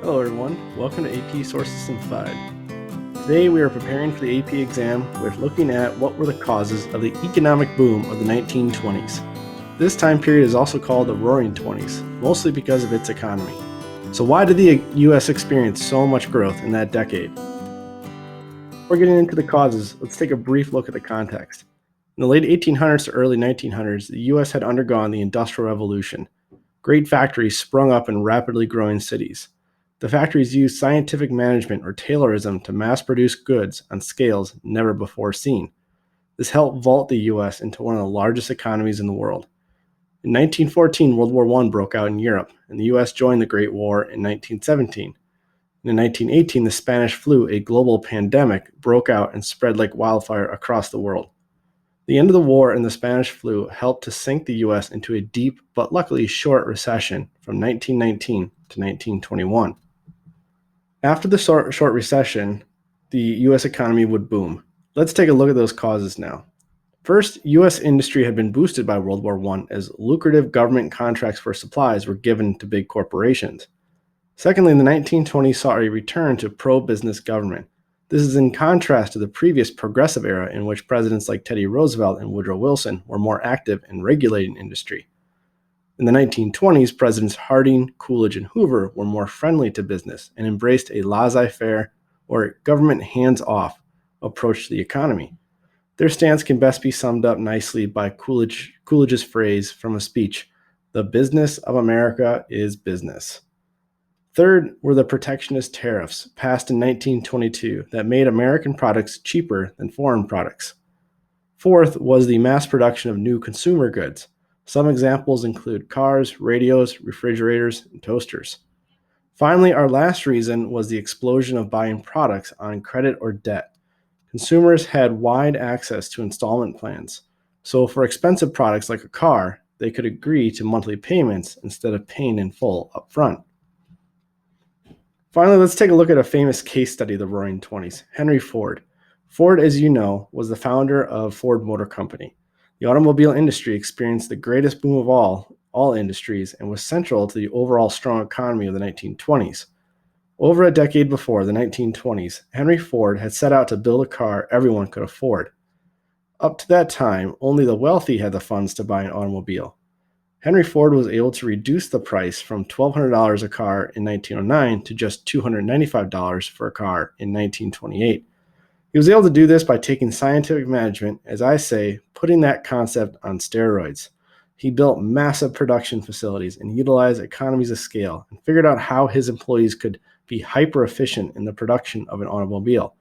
Hello everyone, welcome to AP Sources Simplified. Today we are preparing for the AP exam with looking at what were the causes of the economic boom of the 1920s. This time period is also called the Roaring Twenties, mostly because of its economy. So why did the US experience so much growth in that decade? Before getting into the causes, let's take a brief look at the context. In the late 1800s to early 1900s, the US had undergone the Industrial Revolution. Great factories sprung up in rapidly growing cities. The factories used scientific management or Taylorism to mass-produce goods on scales never before seen. This helped vault the U.S. into one of the largest economies in the world. In 1914, World War I broke out in Europe, and the U.S. joined the Great War in 1917. In 1918, the Spanish flu, a global pandemic, broke out and spread like wildfire across the world. The end of the war and the Spanish flu helped to sink the U.S. into a deep but luckily short recession from 1919 to 1921. After the short recession, the U.S. economy would boom. Let's take a look at those causes now. First, U.S. industry had been boosted by World War I as lucrative government contracts for supplies were given to big corporations. Secondly, the 1920s saw a return to pro-business government. This is in contrast to the previous progressive era in which presidents like Teddy Roosevelt and Woodrow Wilson were more active in regulating industry. In the 1920s, Presidents Harding, Coolidge, and Hoover were more friendly to business and embraced a laissez-faire or government hands-off approach to the economy. Their stance can best be summed up nicely by Coolidge's phrase from a speech, "The business of America is business." Third were the protectionist tariffs passed in 1922 that made American products cheaper than foreign products. Fourth was the mass production of new consumer goods. Some examples include cars, radios, refrigerators, and toasters. Finally, our last reason was the explosion of buying products on credit or debt. Consumers had wide access to installment plans. So for expensive products like a car, they could agree to monthly payments instead of paying in full up front. Finally, let's take a look at a famous case study of the Roaring Twenties, Henry Ford. Ford, as you know, was the founder of Ford Motor Company. The automobile industry experienced the greatest boom of all industries and was central to the overall strong economy of the 1920s. Over a decade before the 1920s, Henry Ford had set out to build a car everyone could afford. Up to that time, only the wealthy had the funds to buy an automobile. Henry Ford was able to reduce the price from $1,200 a car in 1909 to just $295 for a car in 1928. He was able to do this by taking scientific management, as I say, putting that concept on steroids. He built massive production facilities and utilized economies of scale and figured out how his employees could be hyper efficient in the production of an automobile.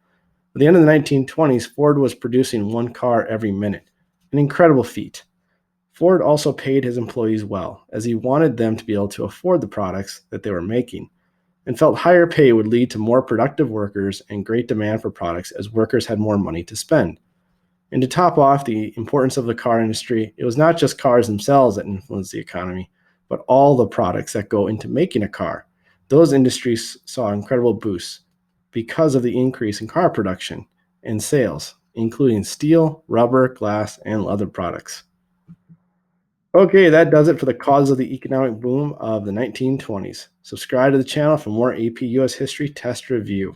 At the end of the 1920s, Ford was producing one car every minute, an incredible feat. Ford also paid his employees well, as he wanted them to be able to afford the products that they were making, and felt higher pay would lead to more productive workers and great demand for products as workers had more money to spend. And to top off the importance of the car industry, it was not just cars themselves that influenced the economy, but all the products that go into making a car. Those industries saw incredible boosts because of the increase in car production and sales, including steel, rubber, glass, and leather products. Okay, that does it for the cause of the economic boom of the 1920s. Subscribe to the channel for more AP US history test review.